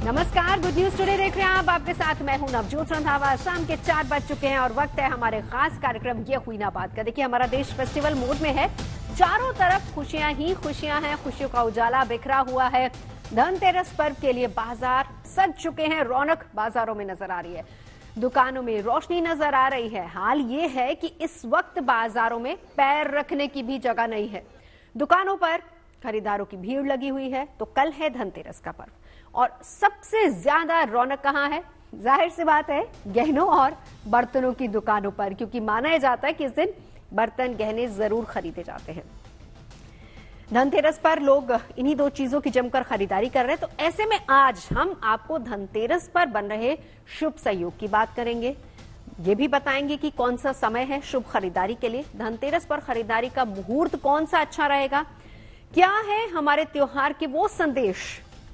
नमस्कार, good news today देख रहे हैं आप। आपके साथ मैं हूं नवजोत रंधावा। शाम के 4 बज चुके हैं और वक्त है हमारे खास कार्यक्रम ये हुई ना बात का। देखिए, हमारा देश फेस्टिवल मूड में है। चारों तरफ खुशियां ही खुशियां हैं, खुशियों का उजाला बिखरा हुआ है। धनतेरस पर्व के लिए बाजार सज चुके हैं, रौनक बाजारों में नजर आ रही है, दुकानों में रोशनी नजर आ रही है। हाल ये है कि इस वक्त बाजारों में पैर रखने की भी जगह नहीं है। दुकानों पर खरीदारों की भीड़ लगी हुई है। तो कल है धनतेरस का पर्व और सबसे ज्यादा रौनक कहां है? जाहिर सी बात है, गहनों और बर्तनों की दुकानों पर, क्योंकि माना जाता है कि इस दिन बर्तन गहने जरूर खरीदे जाते हैं। धनतेरस पर लोग इन्हीं दो चीजों की जमकर खरीदारी कर रहे हैं। तो ऐसे में आज हम आपको धनतेरस पर बन रहे शुभ संयोग की बात करेंगे। ये भी बताएंगे कि कौन सा समय है शुभ खरीदारी के लिए। धनतेरस पर खरीदारी का मुहूर्त कौन सा अच्छा रहेगा? क्या है हमारे त्योहार के वो संदेश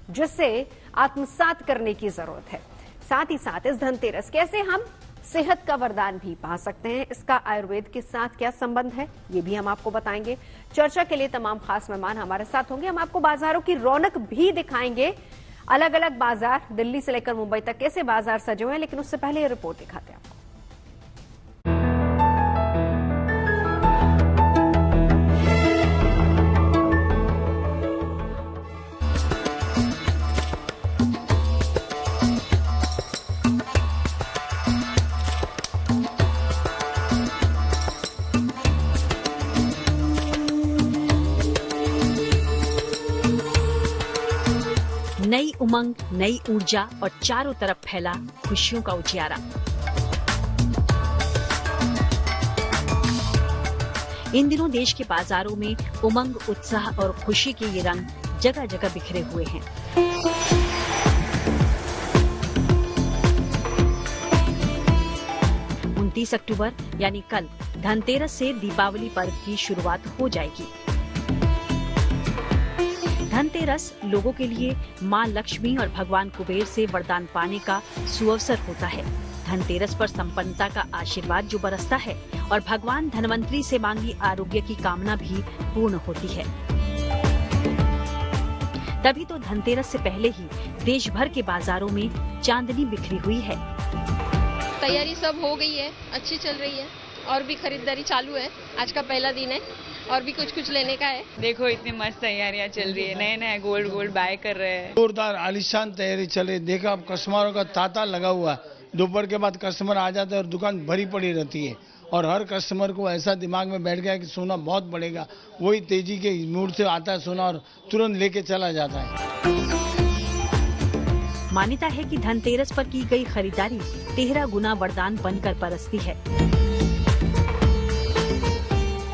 जिसे आत्मसात करने की जरूरत है? साथ ही साथ इस धनतेरस कैसे हम सेहत का वरदान भी पा सकते हैं, इसका आयुर्वेद के साथ क्या संबंध है, ये भी हम आपको बताएंगे। चर्चा के लिए तमाम खास मेहमान हमारे साथ होंगे। हम आपको बाजारों की रौनक भी दिखाएंगे। अलग अलग बाजार, दिल्ली से लेकर मुंबई तक कैसे बाजार सजे हुए हैं, लेकिन उससे पहले ये रिपोर्ट दिखाते हैं आपको। नई उमंग, नई ऊर्जा और चारों तरफ फैला खुशियों का उजियारा। इन दिनों देश के बाजारों में उमंग, उत्साह और खुशी के ये रंग जगह जगह बिखरे हुए हैं। अक्टूबर यानी कल धनतेरस से दीपावली पर्व की शुरुआत हो जाएगी। धनतेरस लोगों के लिए मां लक्ष्मी और भगवान कुबेर से वरदान पाने का सुअवसर होता है। धनतेरस पर संपन्नता का आशीर्वाद जो बरसता है और भगवान धनवंतरी से मांगी आरोग्य की कामना भी पूर्ण होती है। तभी तो धनतेरस से पहले ही देश भर के बाजारों में चांदनी बिखरी हुई है। तैयारी सब हो गई है, अच्छी चल रही है और भी खरीदारी चालू है। आज का पहला दिन है और भी कुछ लेने का है। देखो इतनी मस्त तैयारियां चल रही है, नए नए गोल्ड बाय कर रहे हैं। जोरदार आलिशान तैयारी चले। देखा अब कस्टमरों का तांता लगा हुआ। दोपहर के बाद कस्टमर आ जाते हैं और दुकान भरी पड़ी रहती है और हर कस्टमर को ऐसा दिमाग में बैठ गया कि सोना बहुत बढ़ेगा। वही तेजी के मूड से आता है सोना और तुरंत लेके चला जाता है। मान्यता है कि धनतेरस पर की गई खरीदारी 13 गुना वरदान बनकर बरसती है।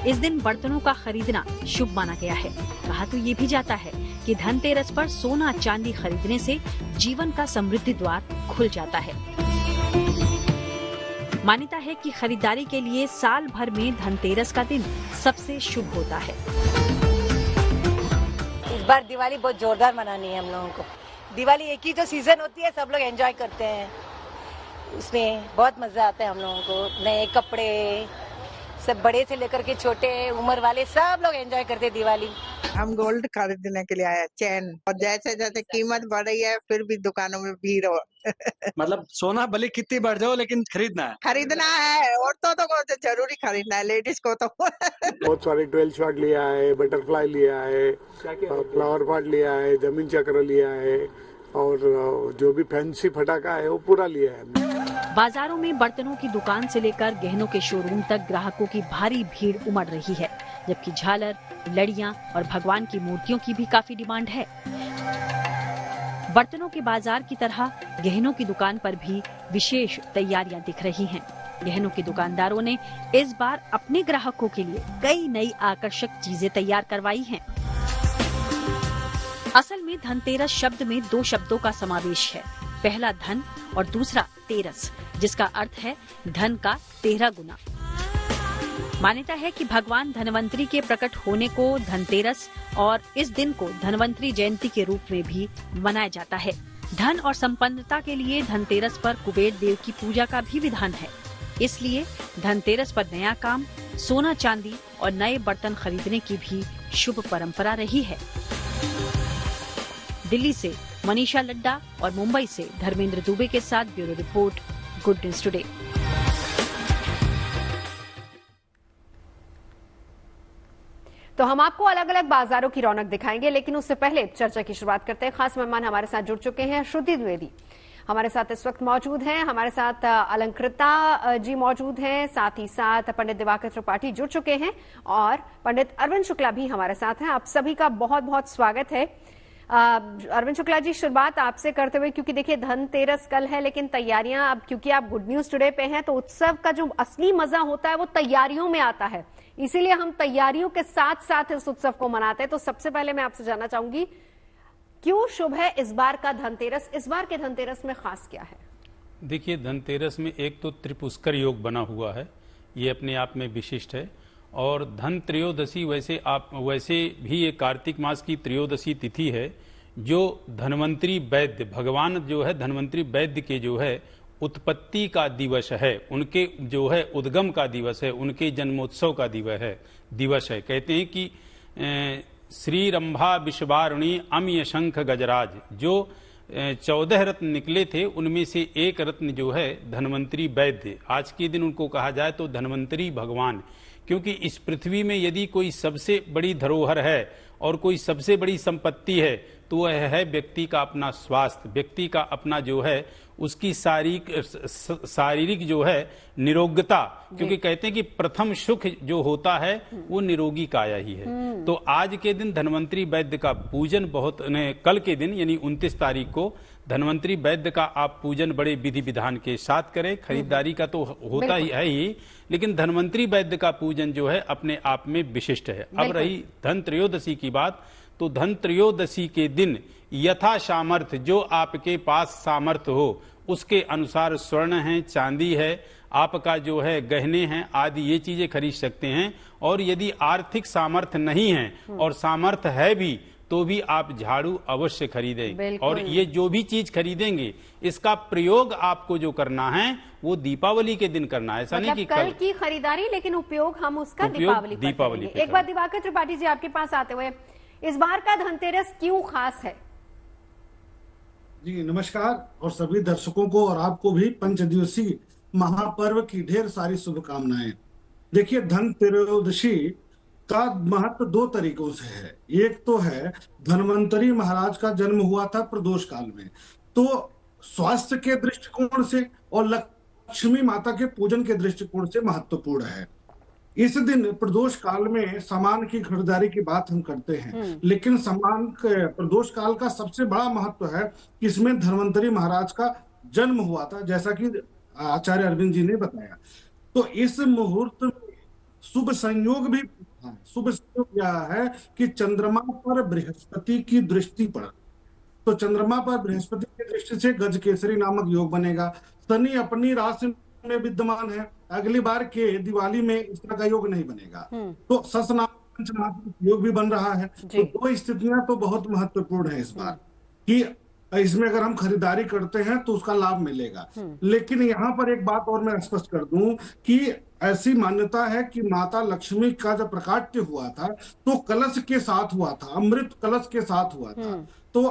इस दिन बर्तनों का खरीदना शुभ माना गया है। कहा तो ये भी जाता है कि धनतेरस पर सोना चांदी खरीदने से जीवन का समृद्धि द्वार खुल जाता है। मान्यता है कि खरीदारी के लिए साल भर में धनतेरस का दिन सबसे शुभ होता है। इस बार दिवाली बहुत जोरदार मनानी है हम लोगों को। दिवाली एक ही तो सीजन होती है, सब लोग एंजॉय करते हैं, उसमें बहुत मजा आता है हम लोगों को। नए कपड़े, सब बड़े से लेकर के छोटे उम्र वाले सब लोग एंजॉय करते हैं दिवाली। हम गोल्ड खरीदने के लिए आए, चैन, और जैसे जैसे कीमत बढ़ रही है फिर भी दुकानों में भीड़ हो। मतलब सोना भले कितनी बढ़ जाओ लेकिन खरीदना है। औरतों तो जरूरी खरीदना है, लेडीज को तो। बहुत सारे 12 शॉट लिया है, बटरफ्लाई लिया है, फ्लावर पॉट लिया है, जमीन चक्र लिया है और जो भी फैंसी फटाका है वो पूरा लिया है हमने। बाजारों में बर्तनों की दुकान से लेकर गहनों के शोरूम तक ग्राहकों की भारी भीड़ उमड़ रही है, जबकि झालर, लड़ियां और भगवान की मूर्तियों की भी काफी डिमांड है। बर्तनों के बाजार की तरह गहनों की दुकान पर भी विशेष तैयारियां दिख रही हैं। गहनों के दुकानदारों ने इस बार अपने ग्राहकों के लिए कई नई आकर्षक चीजें तैयार करवाई हैं। असल में धनतेरस शब्द में 2 शब्दों का समावेश है। पहला धन और दूसरा तेरस, जिसका अर्थ है धन का 13 गुना। मान्यता है कि भगवान धनवंतरी के प्रकट होने को धनतेरस और इस दिन को धनवंतरी जयंती के रूप में भी मनाया जाता है। धन और संपन्नता के लिए धनतेरस पर कुबेर देव की पूजा का भी विधान है। इसलिए धनतेरस पर नया काम, सोना चांदी और नए बर्तन खरीदने की भी शुभ परंपरा रही है। दिल्ली से मनीषा लड्डा और मुंबई से धर्मेंद्र दुबे के साथ bureau report, good news today. तो हम आपको अलग अलग बाजारों की रौनक दिखाएंगे, लेकिन उससे पहले चर्चा की शुरुआत करते हैं। खास मेहमान हमारे साथ जुड़ चुके हैं। श्रुति द्विवेदी हमारे साथ इस वक्त मौजूद हैं, हमारे साथ अलंकृता जी मौजूद हैं, साथ ही साथ पंडित दिवाकर त्रिपाठी जुड़ चुके हैं और पंडित अरविंद शुक्ला भी हमारे साथ हैं। आप सभी का बहुत बहुत स्वागत है। अरविंद शुक्ला जी, शुरुआत आपसे करते हुए, क्योंकि देखिए धनतेरस कल है, लेकिन तैयारियां अब, क्योंकि आप गुड न्यूज टुडे पे हैं, तो उत्सव का जो असली मजा होता है वो तैयारियों में आता है। इसीलिए हम तैयारियों के साथ साथ इस उत्सव को मनाते हैं। तो सबसे पहले मैं आपसे जानना चाहूंगी, क्यों शुभ है इस बार का धनतेरस? इस बार के धनतेरस में खास क्या है? देखिए, धनतेरस में एक तो त्रिपुष्कर योग बना हुआ है, ये अपने आप में विशिष्ट है। और धन त्रयोदशी वैसे भी ये कार्तिक मास की त्रयोदशी तिथि है, जो धन्वंतरी वैद्य भगवान जो है धन्वंतरी वैद्य के जो है उत्पत्ति का दिवस है, उनके जो है उद्गम का दिवस है, उनके जन्मोत्सव का दिवस है। कहते हैं कि श्री रंभा विश्वारुणी अम्य शंख गजराज, जो 14 रत्न निकले थे, उनमें से एक रत्न जो है धन्वंतरी वैद्य, आज के दिन उनको कहा जाए तो धन्वंतरी भगवान। क्योंकि इस पृथ्वी में यदि कोई सबसे बड़ी धरोहर है और कोई सबसे बड़ी संपत्ति है तो वह है व्यक्ति का अपना स्वास्थ्य, व्यक्ति का अपना जो है उसकी शारीरिक जो है निरोगता। क्योंकि कहते हैं कि प्रथम सुख जो होता है वो निरोगी काया ही है। तो आज के दिन धन्वंतरी वैद्य का पूजन कल के दिन यानी 29 तारीख को धन्वंतरी वैद्य का आप पूजन बड़े विधि विधान के साथ करें। खरीदारी का तो होता ही है ही, लेकिन धन्वंतरी वैद्य का पूजन जो है अपने आप में विशिष्ट है। अब रही धन त्रयोदशी की बात, तो धन त्रयोदशी के दिन यथा सामर्थ्य, जो आपके पास सामर्थ्य हो उसके अनुसार स्वर्ण है, चांदी है, आपका जो है गहने हैं आदि ये चीजें खरीद सकते हैं। और यदि आर्थिक सामर्थ्य नहीं है और सामर्थ्य है भी तो भी आप झाड़ू अवश्य खरीदें। और ये जो भी चीज खरीदेंगे इसका प्रयोग आपको जो करना है वो दीपावली के दिन करना है। ऐसा नहीं कि कल की खरीदारी, लेकिन उपयोग हम उसका दीपावली पे। एक बार दिवाकर त्रिपाठी जी आपके पास आते हुए, इस बार का धनतेरस क्यों खास है? जी नमस्कार, और सभी दर्शकों को और आपको भी पंचदिवसीय महापर्व की ढेर सारी शुभकामनाएं। देखिए, धनतेरदशी का महत्व दो तरीकों से है। एक तो है धन्वंतरी महाराज का जन्म हुआ था प्रदोष काल में, तो स्वास्थ्य के दृष्टिकोण से और लक्ष्मी माता के पूजन के दृष्टिकोण से महत्वपूर्ण है। इस दिन प्रदोष काल में सामान की खरीदारी की बात हम करते हैं, लेकिन सामान प्रदोष काल का सबसे बड़ा महत्व है कि इसमें धन्वंतरी महाराज का जन्म हुआ था, जैसा कि आचार्य अरविंद जी ने बताया। तो इस मुहूर्त में शुभ संयोग भी, शुभ संयोग यह है कि चंद्रमा पर बृहस्पति की दृष्टि पड़, तो चंद्रमा पर बृहस्पति की दृष्टि से गजकेसरी नामक योग बनेगा। शनि अपनी राशि में विद्यमान है, अगली बार के दिवाली में इस तरह का योग नहीं बनेगा। तो ससनाम योग भी बन रहा है। तो दो स्थितियां तो बहुत महत्वपूर्ण है इस बार, कि इसमें अगर हम खरीदारी करते हैं तो उसका लाभ मिलेगा। लेकिन यहाँ पर एक बात और मैं स्पष्ट कर दूं कि ऐसी मान्यता है कि माता लक्ष्मी का जब प्रकाट्य हुआ था तो कलश के साथ हुआ था, अमृत कलश के साथ हुआ था। तो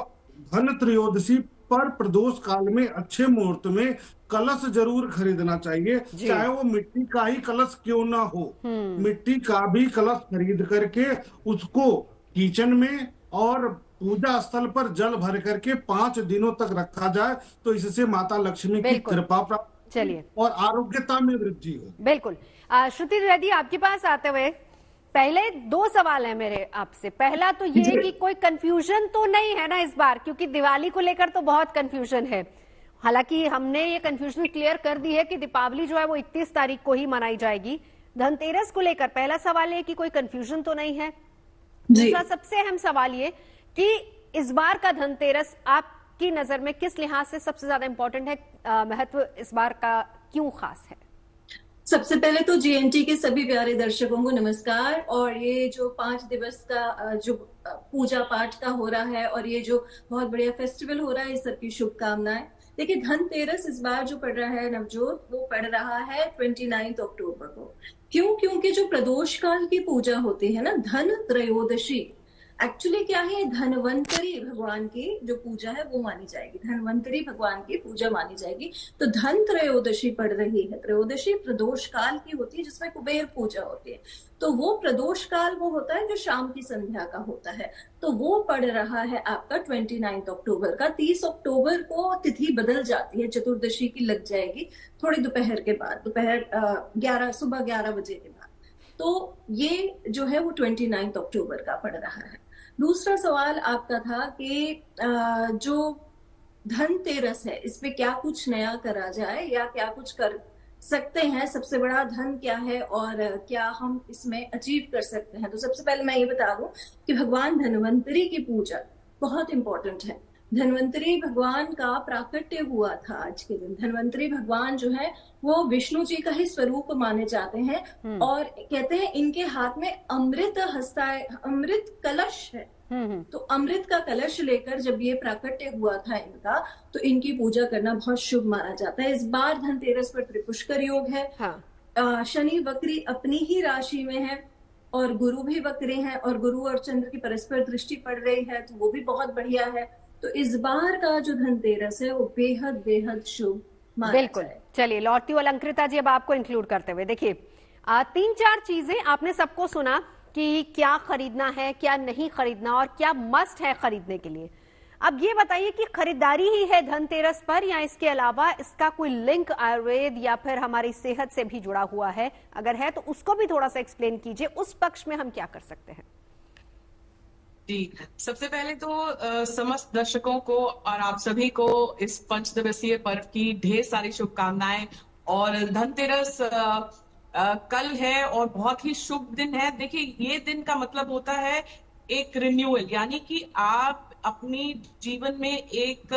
धन त्रयोदशी पर प्रदोष काल में अच्छे मुहूर्त में कलश जरूर खरीदना चाहिए, चाहे वो मिट्टी का ही कलश क्यों ना हो। मिट्टी का भी कलश खरीद करके उसको किचन में और पूजा स्थल पर जल भर करके 5 दिनों तक रखा जाए, तो इससे माता लक्ष्मी की कृपा प्राप्त चलिए और आरोग्यता में वृद्धि हो। बिल्कुल। श्रुति द्विवेदी आपके पास आते हुए, पहले 2 सवाल है मेरे आपसे। पहला तो ये कि कोई कंफ्यूजन तो नहीं है ना इस बार, क्योंकि दिवाली को लेकर तो बहुत कंफ्यूजन है। हालांकि हमने ये कंफ्यूजन क्लियर कर दी है कि दीपावली जो है वो 31 तारीख को ही मनाई जाएगी। धनतेरस को लेकर पहला सवाल है कि कोई कंफ्यूजन तो नहीं है। दूसरा सबसे अहम सवाल ये कि इस बार का धनतेरस आपकी नजर में किस लिहाज से सबसे ज्यादा इंपॉर्टेंट है, महत्व इस बार का क्यों खास है? सबसे पहले तो जीएनटी के सभी प्यारे दर्शकों को नमस्कार। और ये जो 5 दिवस का जो पूजा पाठ का हो रहा है और ये जो बहुत बढ़िया फेस्टिवल हो रहा है, इस सबकी शुभकामनाएं। देखिए, धनतेरस इस बार जो पड़ रहा है नवजोत, वो पड़ रहा है 29 अक्टूबर को। क्यों? क्योंकि जो प्रदोष काल की पूजा होती है ना, धन त्रयोदशी, एक्चुअली क्या है, धनवंतरी भगवान की जो पूजा है वो मानी जाएगी, धनवंतरी भगवान की पूजा मानी जाएगी। तो धन त्रयोदशी पड़ रही है। त्रयोदशी प्रदोष काल की होती है जिसमें कुबेर पूजा होती है। तो वो प्रदोष काल वो होता है जो शाम की संध्या का होता है। तो वो पड़ रहा है आपका 29 अक्टूबर का। 30 अक्टूबर को तिथि बदल जाती है, चतुर्दशी की लग जाएगी थोड़ी दोपहर के बाद, दोपहर सुबह 11 बजे के बाद। तो ये जो है वो 29 अक्टूबर का पड़ रहा है। दूसरा सवाल आपका था कि जो धनतेरस है इस पे क्या कुछ नया करा जाए या क्या कुछ कर सकते हैं, सबसे बड़ा धन क्या है और क्या हम इसमें अचीव कर सकते हैं। तो सबसे पहले मैं ये बता दूं कि भगवान धनवंतरी की पूजा बहुत इंपॉर्टेंट है। धनवंतरी भगवान का प्राकट्य हुआ था आज के दिन। धनवंतरी भगवान जो है वो विष्णु जी का ही स्वरूप माने जाते हैं और कहते हैं इनके हाथ में अमृत कलश है। तो अमृत का कलश लेकर जब ये प्राकट्य हुआ था इनका, तो इनकी पूजा करना बहुत शुभ माना जाता है। इस बार धनतेरस पर त्रिपुष्कर योग है। शनि वक्री अपनी ही राशि में है और गुरु भी वक्री हैं और गुरु और चंद्र की परस्पर दृष्टि पड़ रही है, तो वो भी बहुत बढ़िया है। तो इस बार का जो धनतेरस है वो बेहद बेहद शुभ माना बिल्कुल। चलिए लौटती हूँ अलंकृता जी, अब आपको इंक्लूड करते हुए देखिए 3-4 चीजें आपने सबको सुना कि क्या खरीदना है, क्या नहीं खरीदना और क्या मस्ट है खरीदने के लिए। अब ये बताइए कि खरीदारी ही है धनतेरस पर या इसके अलावा इसका कोई लिंक आयुर्वेद या फिर हमारी सेहत से भी जुड़ा हुआ है? अगर है तो उसको भी थोड़ा सा एक्सप्लेन कीजिए। उस पक्ष में हम क्या कर सकते हैं? जी, सबसे पहले तो समस्त दर्शकों को और आप सभी को इस 5 दिवसीय पर्व की ढेर सारी शुभकामनाएं। और धनतेरस कल है और बहुत ही शुभ दिन है। देखिए, ये दिन का मतलब होता है एक रिन्यूअल, यानी कि आप अपनी जीवन में एक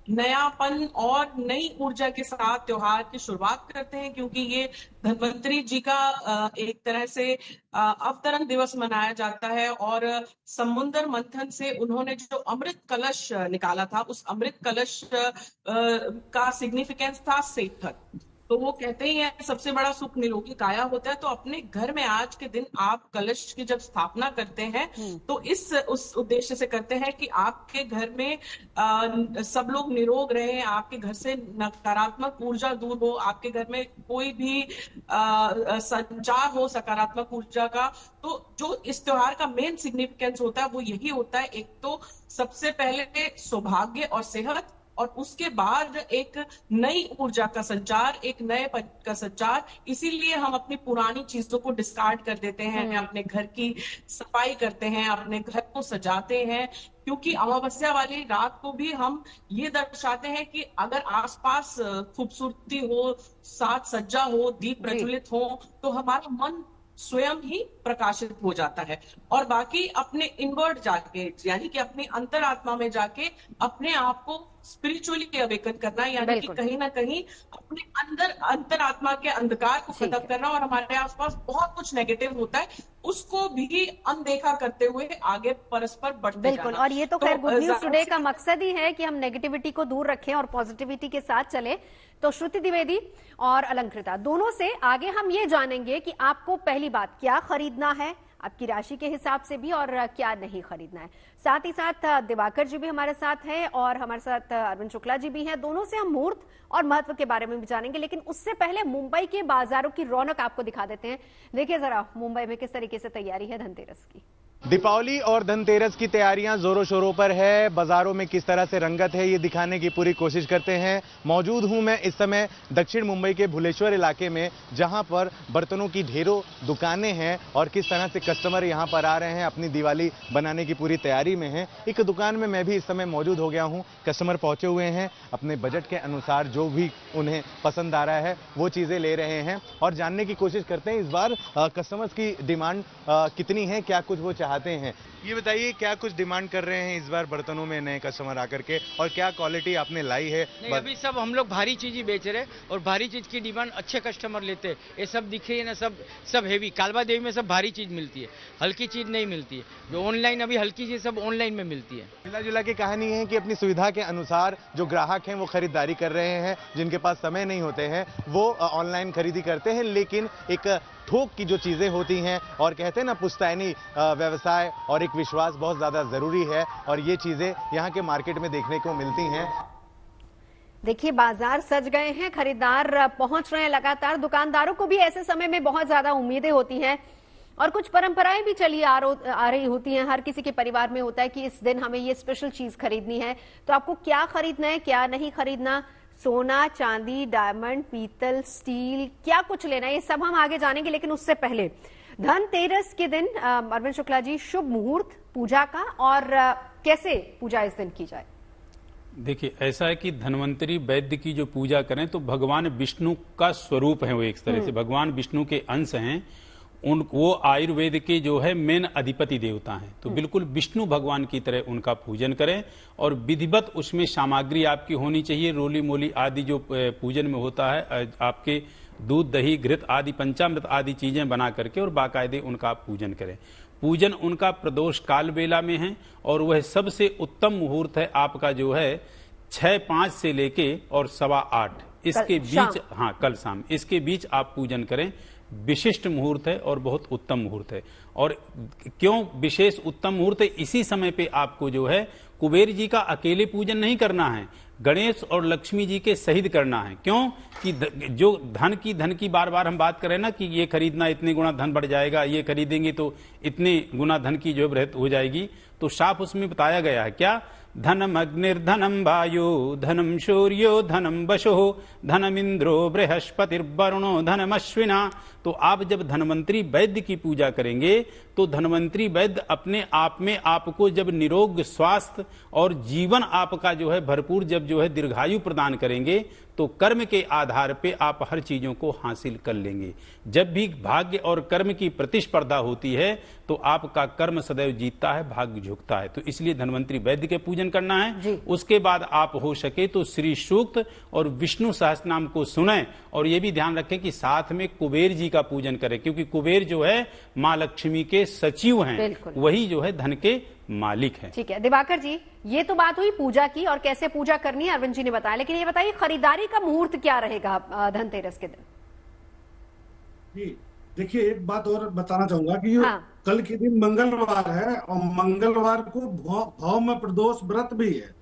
नयापन और नई ऊर्जा के साथ त्योहार की शुरुआत करते हैं, क्योंकि ये धन्वंतरी जी का एक तरह से अवतरण दिवस मनाया जाता है। और समुद्र मंथन से उन्होंने जो अमृत कलश निकाला था, उस अमृत कलश का सिग्निफिकेंस था सेठक। तो वो कहते ही हैं सबसे बड़ा सुख निरोगी काया होता है। तो अपने घर में आज के दिन आप कलश की जब स्थापना करते हैं तो उस उद्देश्य से करते हैं कि आपके घर में सब लोग निरोग रहे, आपके घर से नकारात्मक ऊर्जा दूर हो, आपके घर में कोई भी संचार हो सकारात्मक ऊर्जा का। तो जो इस त्योहार का मेन सिग्निफिकेंस होता है वो यही होता है, एक तो सबसे पहले सौभाग्य और सेहत, और उसके बाद एक नई ऊर्जा का संचार, एक नए पद का संचार। इसीलिए हम अपनी पुरानी चीजों को डिस्कार्ड कर देते हैं, अपने घर की सफाई करते हैं, अपने घर को सजाते हैं, क्योंकि अमावस्या वाली रात को भी हम ये दर्शाते हैं कि अगर आसपास खूबसूरती हो, साज सज्जा हो, दीप प्रज्वलित हो, तो हमारा मन स्वयं ही प्रकाशित हो जाता है। और बाकी अपने इनवर्ड जाके, यानी कि अपनी अंतरात्मा में जाके अपने आप को स्पिरिचुअली अवेकन करना, यानी कि कहीं ना कहीं अपने अंदर अंतरात्मा के अंधकार को खत्म करना। और हमारे आसपास बहुत कुछ नेगेटिव होता है, उसको भी अनदेखा करते हुए आगे परस्पर बढ़ते जाना। और ये तो खैर गुड न्यूज टुडे का मकसद ही है कि हम नेगेटिविटी को दूर रखें और पॉजिटिविटी के साथ चले। तो श्रुति द्विवेदी और अलंकृता दोनों से आगे हम ये जानेंगे कि आपको पहली बात क्या खरीदना है आपकी राशि के हिसाब से भी, और क्या नहीं खरीदना है। साथ ही साथ दिवाकर जी भी हमारे साथ हैं और हमारे साथ अरविंद शुक्ला जी भी हैं। दोनों से हम मुहूर्त और महत्व के बारे में भी जानेंगे, लेकिन उससे पहले मुंबई के बाजारों की रौनक आपको दिखा देते हैं। देखिए जरा मुंबई में किस तरीके से तैयारी है धनतेरस की। दीपावली और धनतेरस की तैयारियां जोरों शोरों पर है। बाजारों में किस तरह से रंगत है ये दिखाने की पूरी कोशिश करते हैं। मौजूद हूं मैं इस समय दक्षिण मुंबई के भुलेश्वर इलाके में, जहां पर बर्तनों की ढेरों दुकानें हैं और किस तरह से कस्टमर यहां पर आ रहे हैं, अपनी दिवाली बनाने की पूरी तैयारी में हैं। एक दुकान में मैं भी इस समय मौजूद हो गया हूं। कस्टमर पहुंचे हुए हैं, अपने बजट के अनुसार जो भी उन्हें पसंद आ रहा है वो चीजें ले रहे हैं और जानने की कोशिश करते हैं इस बार कस्टमर्स की डिमांड कितनी है, क्या कुछ वो चाहते हैं। ये बताइए क्या कुछ डिमांड कर रहे हैं इस बार बर्तनों में नए कस्टमर आकर के, और क्या क्वालिटी आपने लाई है? नहीं, अभी सब हम लोग भारी चीज ही बेच रहे और भारी चीज की डिमांड अच्छे कस्टमर लेते हैं। ये सब दिखे ना, सब हेवी। कालबा देवी में सब भारी चीज मिलती है, हल्की चीज नहीं मिलती है। जो ऑनलाइन अभी हल्की चीज सब ऑनलाइन में मिलती है। मिला जुला की कहानी है कि अपनी सुविधा के अनुसार जो ग्राहक हैं वो खरीदारी कर रहे हैं। जिनके पास समय नहीं होते हैं वो ऑनलाइन खरीदी करते हैं, लेकिन एक थोक की जो चीजें होती हैं, और कहते हैं ना पुश्तैनी व्यवसाय और एक विश्वास बहुत ज्यादा जरूरी है, और ये चीजें यहाँ के मार्केट में देखने को मिलती हैं। देखिए बाजार सज गए हैं, खरीदार पहुंच रहे हैं लगातार। दुकानदारों को भी ऐसे समय में बहुत ज्यादा उम्मीदें होती हैं और कुछ परंपराएं भी चली आ रही होती हैं। हर किसी के परिवार में होता है कि इस दिन हमें ये स्पेशल चीज खरीदनी है। तो आपको क्या खरीदना है, क्या नहीं खरीदना, सोना, चांदी, डायमंड, पीतल, स्टील, क्या कुछ लेना है, ये सब हम आगे जानेंगे। लेकिन उससे पहले धनतेरस के दिन अरविंद शुक्ला जी, शुभ मुहूर्त पूजा का और कैसे पूजा इस दिन की जाए? देखिए ऐसा है कि धन्वंतरी वैद्य की जो पूजा करें तो भगवान विष्णु का स्वरूप है, वो एक तरह से भगवान विष्णु के अंश हैं। वो आयुर्वेद के जो है मेन अधिपति देवता हैं, तो बिल्कुल विष्णु भगवान की तरह उनका पूजन करें। और विधिवत उसमें सामग्री आपकी होनी चाहिए, रोली मोली आदि जो पूजन में होता है, आपके दूध, दही, घृत आदि पंचामृत आदि चीजें बना करके और बाकायदे उनका आप पूजन करें। पूजन उनका प्रदोष काल बेला में है और वह सबसे उत्तम मुहूर्त है आपका जो है 6-5 से लेके और 8:15 इसके बीच, हाँ कल शाम, इसके बीच आप पूजन करें। विशिष्ट मुहूर्त है और बहुत उत्तम मुहूर्त है। और क्यों विशेष उत्तम मुहूर्त है? इसी समय पे आपको जो है कुबेर जी का अकेले पूजन नहीं करना है, गणेश और लक्ष्मी जी के सहित करना है। क्यों कि जो धन की बार बार हम बात करें ना कि ये खरीदना इतने गुना धन बढ़ जाएगा, ये खरीदेंगे तो इतने गुना धन की जो बृहत हो जाएगी, तो साफ उसमें बताया गया है क्या? धनम अग्निर्धनम वायु धनम शौर्यो धनम वशो धनमिंद्रो बृहस्पतिर्वरुणो धनमश्विना। तो आप जब धन्वंतरी वैद्य की पूजा करेंगे तो धन्वंतरी वैद्य अपने आप में आपको जब निरोग स्वास्थ्य और जीवन आपका जो है भरपूर जब जो है दीर्घायु प्रदान करेंगे तो कर्म के आधार पे आप हर चीजों को हासिल कर लेंगे। जब भी भाग्य और कर्म की प्रतिस्पर्धा होती है तो आपका कर्म सदैव जीतता है, भाग्य झुकता है। तो इसलिए धन्वंतरी वैद्य के पूजन करना है। उसके बाद आप हो सके तो श्री सूक्त और विष्णु सहस्त्रनाम को सुने, और ये भी ध्यान रखें कि साथ में कुबेर जी का पूजन करें, क्योंकि कुबेर जो है माँ लक्ष्मी के सचिव हैं, वही जो है धन के मालिक है। ठीक है दिवाकर जी, ये तो बात हुई पूजा की और कैसे पूजा करनी है, अरविंद जी ने बताया। लेकिन ये बताइए खरीदारी का मुहूर्त क्या रहेगा धनतेरस के दिन? जी देखिए, एक बात और बताना चाहूंगा कि कल के दिन मंगलवार है और मंगलवार को भाव में प्रदोष व्रत भी है।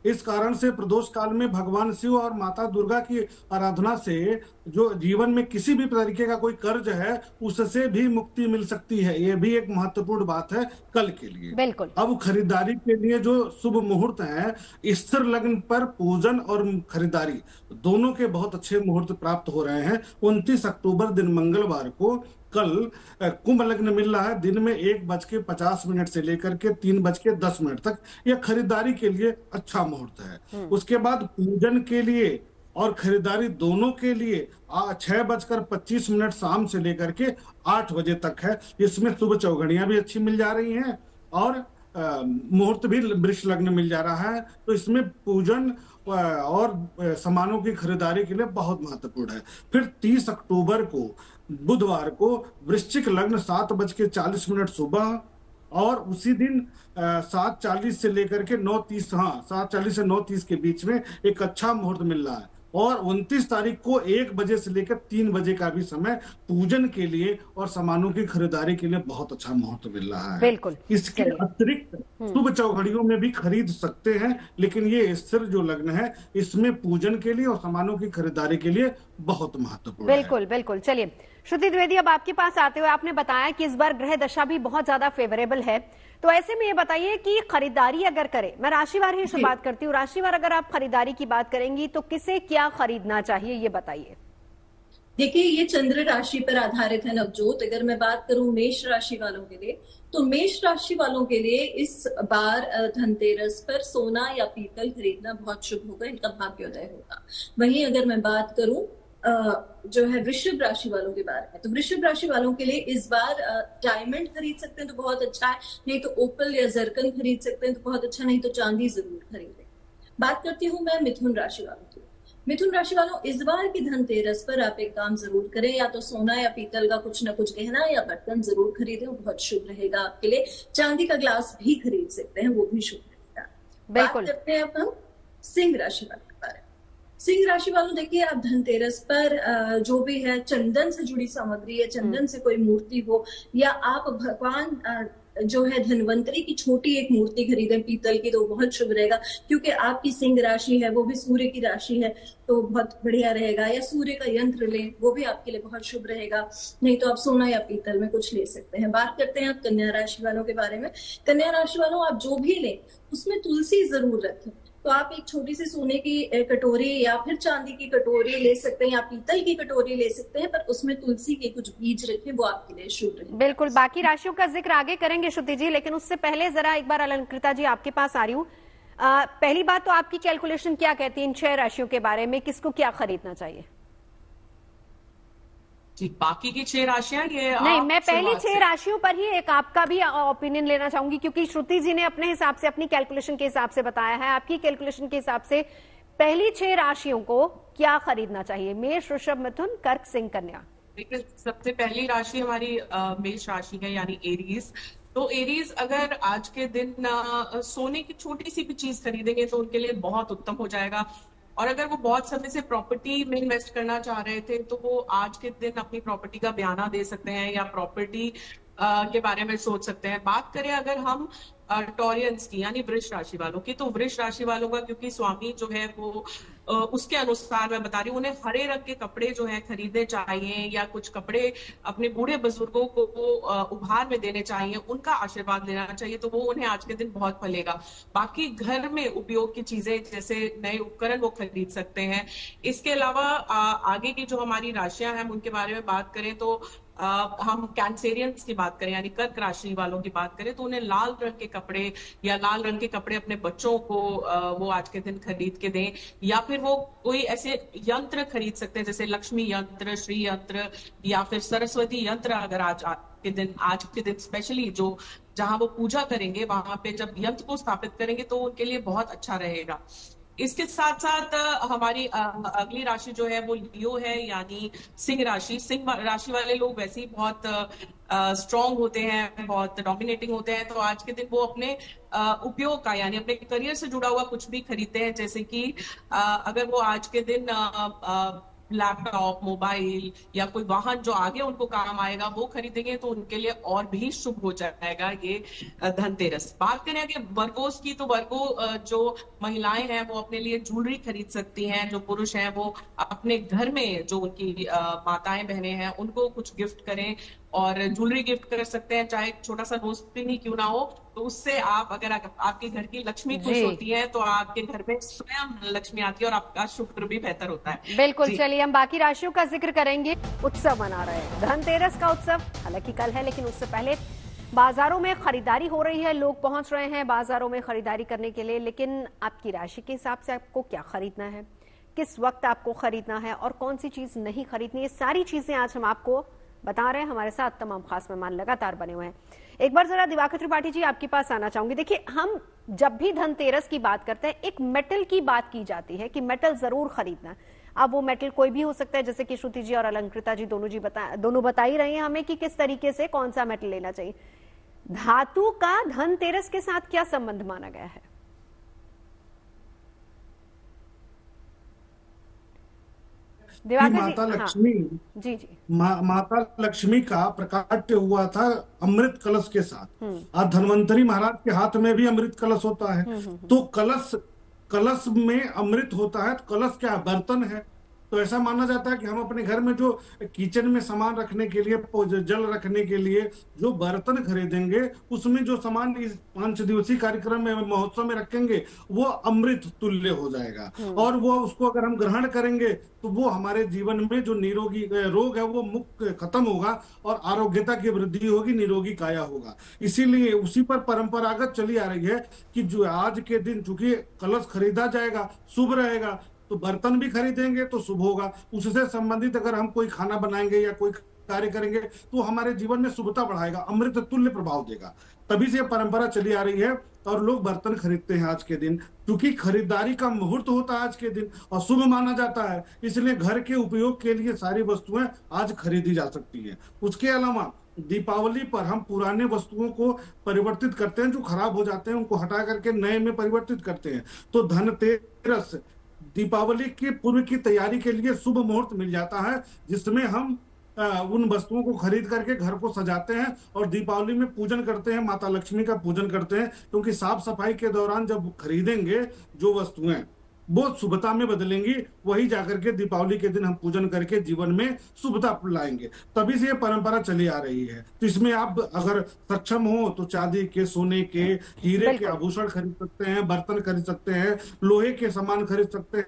इस कारण से प्रदोष काल में भगवान शिव और माता दुर्गा की आराधना से जो जीवन में किसी भी तरीके का कोई कर्ज है उससे भी मुक्ति मिल सकती है। ये भी एक महत्वपूर्ण बात है कल के लिए। बिल्कुल। अब खरीदारी के लिए जो शुभ मुहूर्त है, स्थिर लग्न पर पूजन और खरीदारी दोनों के बहुत अच्छे मुहूर्त प्राप्त हो रहे हैं। 29 अक्टूबर दिन मंगलवार को कल कुंभ लग्न मिल रहा है। दिन में 1:50 से लेकर के 3:10 तक यह खरीदारी के लिए अच्छा मुहूर्त है। उसके बाद पूजन के लिए और खरीदारी दोनों के लिए 6:25 शाम से लेकर के 8 बजे तक है। इसमें शुभ चौघड़ियां भी अच्छी मिल जा रही हैं और मुहूर्त भी वृष लग्न मिल जा रहा है। तो इसमें पूजन और सामानों की खरीदारी के लिए बहुत महत्वपूर्ण है। फिर 30 अक्टूबर को बुधवार को वृश्चिक लग्न 7:40 सुबह और उसी दिन 7:40 से लेकर के 9:30, 7:40 से 9:30 के बीच में एक अच्छा मुहूर्त मिल रहा है। और 29 तारीख को 1 बजे से लेकर 3 बजे का भी समय पूजन के लिए और सामानों की खरीदारी के लिए बहुत अच्छा मुहूर्त मिल रहा है। बिल्कुल। इसके अतिरिक्त शुभ चौघड़ियों में भी खरीद सकते हैं, लेकिन ये स्थिर जो लग्न है इसमें पूजन के लिए और सामानों की खरीदारी के लिए बहुत महत्वपूर्ण है। बिल्कुल बिल्कुल। चलिए श्रुति द्विवेदी, अब आपके पास आते हुए आपने बताया कि इस बार ग्रह दशा भी बहुत ज्यादा फेवरेबल है, तो ऐसे में ये बताइए कि खरीदारी अगर करें, मैं राशिवार ही शुरुआत करती हूँ, राशिवार अगर आप खरीदारी की बात करेंगी तो किसे क्या खरीदना चाहिए ये बताइए। देखिए ये चंद्र राशि पर आधारित है नवजोत। अगर मैं बात करूं मेष राशि वालों के लिए, तो मेष राशि वालों के लिए इस बार धनतेरस पर सोना या पीतल खरीदना बहुत शुभ होगा, इनका भाग्योदय होगा। वहीं अगर मैं बात करूं जो है वृषभ राशि वालों के बारे में, तो वृषभ राशि वालों के लिए इस बार डायमंड खरीद सकते हैं तो बहुत अच्छा है, नहीं तो ओपल या जरकन खरीद सकते हैं तो बहुत अच्छा, नहीं तो चांदी जरूर खरीदें। बात करती हूँ मैं मिथुन राशि वालों की। मिथुन राशि वालों, इस बार की धनतेरस पर आप एक काम जरूर करें, या तो सोना या पीतल का कुछ ना कुछ गहना या बर्तन जरूर खरीदें, वो बहुत शुभ रहेगा आपके लिए। चांदी का ग्लास भी खरीद सकते हैं, वो भी शुभ रहेगा। बात करते हैं अब हम सिंह राशि वालों के बारे में। सिंह राशि वालों, देखिए आप धनतेरस पर जो भी है चंदन से जुड़ी सामग्री या चंदन से कोई मूर्ति हो, या आप भगवान जो है धनवंतरी की छोटी एक मूर्ति खरीदें पीतल की, तो बहुत शुभ रहेगा। क्योंकि आपकी सिंह राशि है, वो भी सूर्य की राशि है, तो बहुत बढ़िया रहेगा। या सूर्य का यंत्र लें, वो भी आपके लिए बहुत शुभ रहेगा। नहीं तो आप सोना या पीतल में कुछ ले सकते हैं। बात करते हैं आप कन्या राशि वालों के बारे में। कन्या राशि वालों, आप जो भी लें उसमें तुलसी जरूर रखें। तो आप एक छोटी सी सोने की कटोरी या फिर चांदी की कटोरी ले सकते हैं, या पीतल की कटोरी ले सकते हैं, पर उसमें तुलसी के कुछ बीज रखें, वो आपके लिए शुभ रहे। बिल्कुल, बाकी राशियों का जिक्र आगे करेंगे श्रुति जी, लेकिन उससे पहले जरा एक बार अलंकृता जी आपके पास आ रही हूँ। पहली बात तो आपकी कैलकुलेशन क्या कहती है इन 6 राशियों के बारे में, किसको क्या खरीदना चाहिए? जी, बाकी की 6 राशियां ये नहीं, मैं पहली 6 राशियों पर ही एक आपका भी ओपिनियन लेना चाहूंगी, क्योंकि श्रुति जी ने अपने हिसाब से, अपनी कैलकुलेशन के हिसाब से बताया है। आपकी कैलकुलेशन के हिसाब से पहली 6 राशियों को क्या खरीदना चाहिए? मेष, वृषभ, मिथुन, कर्क, सिंह, कन्या। देखिए, सबसे पहली राशि हमारी मेष राशि है, यानी एरीज। तो एरीज अगर आज के दिन सोने की छोटी सी भी चीज खरीदेंगे तो उनके लिए बहुत उत्तम हो जाएगा। और अगर वो बहुत समय से प्रॉपर्टी में इन्वेस्ट करना चाह रहे थे तो वो आज के दिन अपनी प्रॉपर्टी का बयाना दे सकते हैं या प्रॉपर्टी के बारे में सोच सकते हैं। बात करें अगर हम टॉरियंस की, यानी वृष राशि वालों की, तो वृष राशि वालों का क्योंकि स्वामी जो है वो उसके अनुसार मैं बता रही हूँ, उन्हें हरे रंग के कपड़े जो है खरीदने चाहिए, या कुछ कपड़े अपने बूढ़े बुजुर्गों को उपहार में देने चाहिए, उनका आशीर्वाद लेना चाहिए, तो वो उन्हें आज के दिन बहुत फलेगा। बाकी घर में उपयोग की चीजें जैसे नए उपकरण वो खरीद सकते हैं। इसके अलावा आगे की जो हमारी राशियां हैं उनके बारे में बात करें तो हम कैंसेरियंस की बात करें, यानी कर्क राशि वालों की बात करें, तो उन्हें लाल रंग के कपड़े या लाल रंग के कपड़े अपने बच्चों को वो आज के दिन खरीद के दें, या फिर वो कोई ऐसे यंत्र खरीद सकते हैं जैसे लक्ष्मी यंत्र, श्री यंत्र या फिर सरस्वती यंत्र। अगर आज के दिन स्पेशली जो जहां वो पूजा करेंगे वहां पे जब यंत्र को स्थापित करेंगे तो उनके लिए बहुत अच्छा रहेगा। इसके साथ साथ हमारी अगली राशि जो है वो लियो है, यानी सिंह राशि। सिंह राशि वाले लोग वैसे ही बहुत स्ट्रॉन्ग होते हैं, बहुत डोमिनेटिंग होते हैं, तो आज के दिन वो अपने उपयोग का, यानी अपने करियर से जुड़ा हुआ कुछ भी खरीदते हैं। जैसे कि अगर वो आज के दिन लैपटॉप, मोबाइल या कोई वाहन जो आगे उनको काम आएगा वो खरीदेंगे तो उनके लिए और भी शुभ हो जाएगा ये धनतेरस। बात करें अगर वर्गोस की, तो वर्गो जो महिलाएं हैं वो अपने लिए ज्वेलरी खरीद सकती हैं, जो पुरुष हैं वो अपने घर में जो उनकी माताएं बहनें हैं उनको कुछ गिफ्ट करें और ज्वेलरी गिफ्ट कर सकते हैं, चाहे छोटा सा नोज पिन ही क्यों ना हो। तो उससे आप, अगर आपके घर की लक्ष्मी खुश होती है तो आपके घर में स्वयं लक्ष्मी आती है और आपका शुक्र भी बेहतर होता है। बिल्कुल, चलिए हम बाकी राशियों का जिक्र करेंगे। उत्सव मना रहे हैं, धनतेरस का उत्सव हालांकि कल है, लेकिन उससे पहले बाजारों में खरीदारी हो रही है, लोग पहुंच रहे हैं बाजारों में खरीदारी करने के लिए। लेकिन आपकी राशि के हिसाब से आपको क्या खरीदना है, किस वक्त आपको खरीदना है और कौन सी चीज नहीं खरीदनी, ये सारी चीजें आज हम आपको बता रहे हैं। हमारे साथ तमाम खास मेहमान लगातार बने हुए हैं। एक बार जरा दिवाकर त्रिपाठी जी आपके पास आना चाहूंगी। देखिए, हम जब भी धनतेरस की बात करते हैं एक मेटल की बात की जाती है कि मेटल जरूर खरीदना है। अब वो मेटल कोई भी हो सकता है, जैसे कि श्रुति जी और अलंकृता जी दोनों बता ही रही हैं हमें कि किस तरीके से कौन सा मेटल लेना चाहिए। धातु का धनतेरस के साथ क्या संबंध माना गया है? माता लक्ष्मी, जी जी, माता लक्ष्मी का प्रकाट्य हुआ था अमृत कलश के साथ। आज धन्वंतरी महाराज के हाथ में भी अमृत कलश होता है। तो कलश में अमृत होता है, तो कलश क्या बर्तन है। तो ऐसा माना जाता है कि हम अपने घर में जो किचन में सामान रखने के लिए, जल रखने के लिए जो बर्तन खरीदेंगे उसमें जो सामान इस 5 दिवसीय कार्यक्रम में, महोत्सव में रखेंगे वो अमृत तुल्य हो जाएगा। और वो उसको अगर हम ग्रहण करेंगे तो वो हमारे जीवन में जो निरोगी रोग है वो मुक्त खत्म होगा और आरोग्यता की वृद्धि होगी, निरोगी काया होगा। इसीलिए उसी पर परंपरागत चली आ रही है कि जो आज के दिन चूंकि कलश खरीदा जाएगा, शुभ रहेगा, तो बर्तन भी खरीदेंगे तो शुभ होगा। उससे संबंधित अगर हम कोई खाना बनाएंगे या कोई कार्य करेंगे तो हमारे जीवन में शुभता बढ़ाएगा, अमृत तुल्य प्रभाव देगा। तभी से परंपरा चली आ रही है और लोग बर्तन खरीदते हैं आज के दिन, क्योंकि खरीदारी का मुहूर्त होता है आज के दिन और शुभ माना जाता है। इसलिए घर के उपयोग के लिए सारी वस्तुएं आज खरीदी जा सकती है। उसके अलावा दीपावली पर हम पुराने वस्तुओं को परिवर्तित करते हैं, जो खराब हो जाते हैं उनको हटा करके नए में परिवर्तित करते हैं। तो धनतेरस दीपावली की पूर्व की तैयारी के लिए शुभ मुहूर्त मिल जाता है, जिसमें हम उन वस्तुओं को खरीद करके घर को सजाते हैं और दीपावली में पूजन करते हैं, माता लक्ष्मी का पूजन करते हैं, क्योंकि साफ सफाई के दौरान जब खरीदेंगे जो वस्तुएं वो शुभता में बदलेंगी, वही जाकर के दीपावली के दिन हम पूजन करके जीवन में शुभता लाएंगे। तभी से ये परंपरा चली आ रही है। तो इसमें आप अगर सक्षम हो तो चांदी के, सोने के, हीरे के आभूषण खरीद सकते हैं, बर्तन खरीद सकते हैं, लोहे के सामान खरीद सकते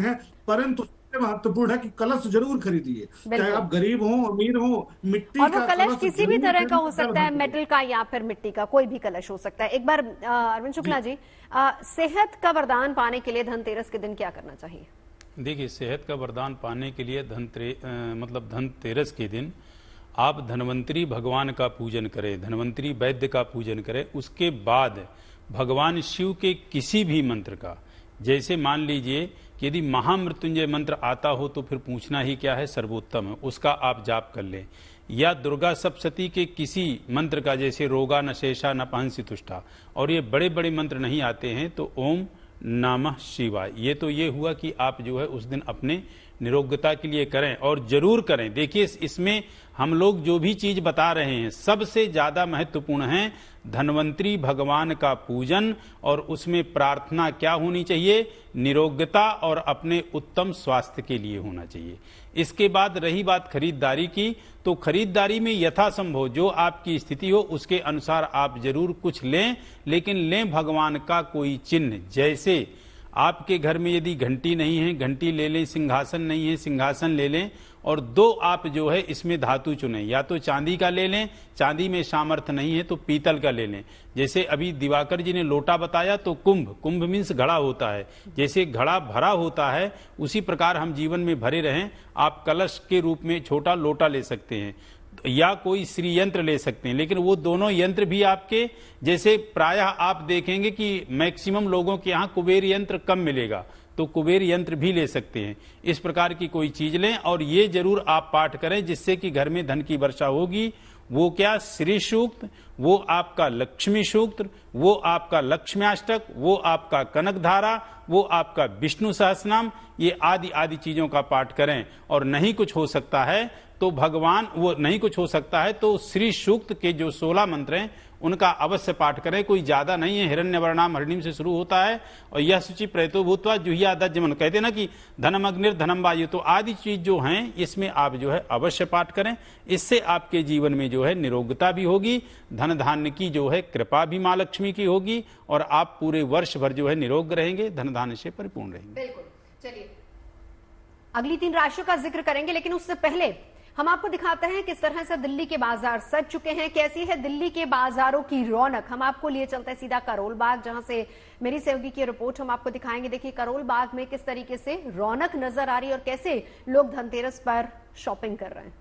हैं, परंतु महत्वपूर्ण है कि कलश जरूर खरीदिए, चाहे आप गरीब हो, अमीर हो। मिट्टी और का वो कलश किसी भी तरह का हो सकता है, मेटल का या फिर मिट्टी का, कोई भी कलश हो सकता है। एक बार अरविंद शुक्ला जी, सेहत का वरदान पाने के लिए धनतेरस के दिन क्या करना चाहिए? देखिए, सेहत का वरदान पाने के लिए धनतेरस के दिन आप धन्वंतरी भगवान का पूजन करें, धन्वंतरी वैद्य का पूजन करें। उसके बाद भगवान शिव के किसी भी मंत्र का, जैसे मान लीजिए कि यदि महामृत्युंजय मंत्र आता हो तो फिर पूछना ही क्या है, सर्वोत्तम है, उसका आप जाप कर लें। या दुर्गा सप्तशती के किसी मंत्र का, जैसे रोगा न शेषा न पहंसी तुष्टा, और ये बड़े बड़े मंत्र नहीं आते हैं तो ओम नमः शिवाय, ये तो ये हुआ कि आप जो है उस दिन अपने निरोगता के लिए करें, और जरूर करें। देखिए, इसमें हम लोग जो भी चीज बता रहे हैं सबसे ज्यादा महत्वपूर्ण है धन्वंतरी भगवान का पूजन, और उसमें प्रार्थना क्या होनी चाहिए, निरोगता और अपने उत्तम स्वास्थ्य के लिए होना चाहिए। इसके बाद रही बात खरीदारी की, तो खरीदारी में यथासंभव जो आपकी स्थिति हो उसके अनुसार आप जरूर कुछ लें, लेकिन लें भगवान का कोई चिन्ह। जैसे आपके घर में यदि घंटी नहीं है, घंटी ले लें, सिंहासन नहीं है, सिंहासन ले लें, और दो आप जो है इसमें धातु चुनें, या तो चांदी का ले लें, चांदी में सामर्थ्य नहीं है तो पीतल का ले लें। जैसे अभी दिवाकर जी ने लोटा बताया, तो कुंभ मीन्स घड़ा होता है, जैसे घड़ा भरा होता है उसी प्रकार हम जीवन में भरे रहें। आप कलश के रूप में छोटा लोटा ले सकते हैं, या कोई श्री यंत्र ले सकते हैं, लेकिन वो दोनों यंत्र भी आपके, जैसे प्रायः आप देखेंगे कि मैक्सिमम लोगों के यहाँ कुबेर यंत्र कम मिलेगा, तो कुबेर यंत्र भी ले सकते हैं। इस प्रकार की कोई चीज लें, और ये जरूर आप पाठ करें जिससे कि घर में धन की वर्षा होगी। वो क्या, श्री सूक्त, वो आपका लक्ष्मी सूक्त, वो आपका लक्ष्म्याष्टक, वो आपका कनक धारा, वो आपका विष्णु सहस्रनाम, ये आदि आदि चीजों का पाठ करें। और नहीं कुछ हो सकता है तो भगवान, वो नहीं कुछ हो सकता है तो श्री सूक्त के जो 16 मंत्र हैं उनका अवश्य पाठ करें। कोई ज्यादा नहीं है, हिरण्यवर्णाम हरिणीम से शुरू होता है, और यह सूचि प्रयतो भूतवा जुहिया दज्जमन, कहते ना कि धनम अग्निर धनम वायु, तो आदि चीज जो हैं इसमें आप जो है अवश्य पाठ करें। इससे आपके जीवन में जो है निरोगता भी होगी, धन धान्य की जो है कृपा भी मां लक्ष्मी की होगी, और आप पूरे वर्ष भर जो है निरोग रहेंगे, धन धान्य से परिपूर्ण रहेंगे। बिल्कुल। चलिए अगली 3 राशियों का जिक्र करेंगे, लेकिन उससे पहले हम आपको दिखाते हैं किस तरह से दिल्ली के बाजार सज चुके हैं, कैसी है दिल्ली के बाजारों की रौनक। हम आपको लिए चलते हैं सीधा करोल बाग, जहां से मेरी सहयोगी की रिपोर्ट हम आपको दिखाएंगे। देखिए करोल बाग में किस तरीके से रौनक नजर आ रही है और कैसे लोग धनतेरस पर शॉपिंग कर रहे हैं।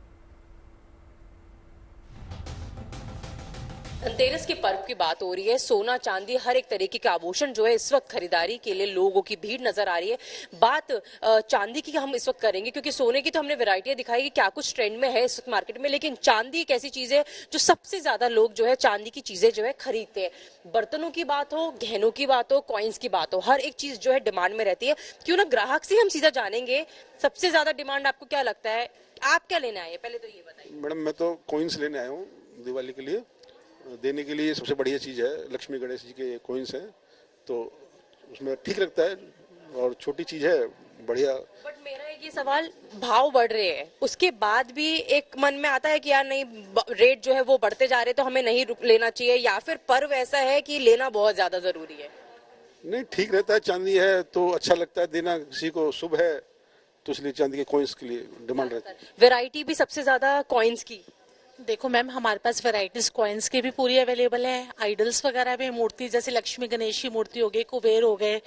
धनतेरस के पर्व की बात हो रही है, सोना चांदी हर एक तरीके के आभूषण जो है इस वक्त खरीदारी के लिए लोगों की भीड़ नजर आ रही है। बात चांदी की हम इस वक्त करेंगे, क्योंकि सोने की तो हमने वैरायटियां दिखाई कि क्या कुछ ट्रेंड में है इस वक्त मार्केट में, लेकिन चांदी एक ऐसी चीज है जो सबसे ज्यादा लोग जो है चांदी की चीजें जो है खरीदते हैं। बर्तनों की बात हो, गहनों की बात हो, कॉइन्स की बात हो, हर एक चीज जो है डिमांड में रहती है। क्यों ना ग्राहक से हम सीधा जानेंगे, सबसे ज्यादा डिमांड आपको क्या लगता है, आप क्या लेने आए, पहले तो ये बताइए। मैडम मैं तो कॉइन्स लेने आया हूँ, दिवाली के लिए देने के लिए सबसे बढ़िया चीज़ है। लक्ष्मी गणेश जी के कॉइन्स हैं तो उसमें ठीक लगता है, और छोटी चीज़ है, बढ़िया। बट मेरा एक ये सवाल, भाव बढ़ रहे हैं उसके बाद भी एक मन में आता है कि यार नहीं, रेट जो है वो बढ़ते जा रहे हैं तो हमें नहीं लेना चाहिए, या फिर पर्व ऐसा है कि लेना बहुत ज्यादा जरूरी है? नहीं, ठीक रहता है, चांदी है तो अच्छा लगता है देना, किसी को शुभ है तो इसलिए चांदी के कॉइन्स के लिए डिमांड रहती है। वैरायटी भी सबसे ज्यादा कॉइन्स की? देखो मैम, हमारे पास वैरायटीज कॉइन्स के भी पूरी अवेलेबल है, आइडल्स वगैरह में मूर्ति जैसे लक्ष्मी गणेश की मूर्ति हो गई, कुबेर हो गए,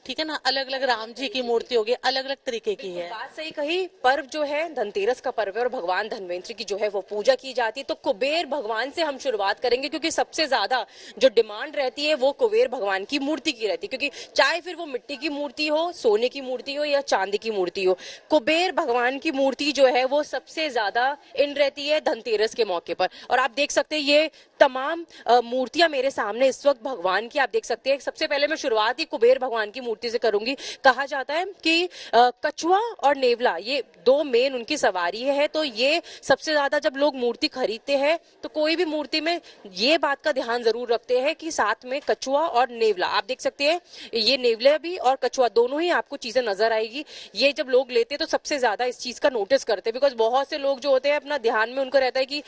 ठीक है ना, अलग अलग राम जी की मूर्ति होगी, अलग अलग तरीके की है। बात सही कही। पर्व जो है धनतेरस का पर्व है और भगवान धन्वंतरी की जो है वो पूजा की जाती है, तो कुबेर भगवान से हम शुरुआत करेंगे, क्योंकि सबसे ज्यादा जो डिमांड रहती है वो कुबेर भगवान की मूर्ति की रहती है, क्योंकि चाहे फिर वो मिट्टी की मूर्ति हो, सोने की मूर्ति हो या चांदी की मूर्ति हो, कुबेर भगवान की मूर्ति जो है वो सबसे ज्यादा इन रहती है धनतेरस के मौके पर। और आप देख सकते हैं ये तमाम मूर्तियां मेरे सामने इस वक्त भगवान की आप देख सकते हैं। सबसे पहले मैं शुरुआत ही कुबेर भगवान की मूर्ति से करूंगी। कहा जाता है कि कछुआ और नेवला ये दो मेन उनकी सवारी है, तो ये सबसे ज्यादा जब लोग मूर्ति खरीदते हैं तो कोई भी मूर्ति में ये बात का ध्यान जरूर रखते हैं कि साथ में कछुआ और नेवला, आप देख सकते हैं ये नेवला भी और कछुआ दोनों ही आपको चीजें नजर आएगी। ये जब लोग लेते हैं तो सबसे ज्यादा इस चीज का नोटिस करते हैं, बिकॉज बहुत से लोग जो होते हैं अपना ध्यान में उनको रहता है कि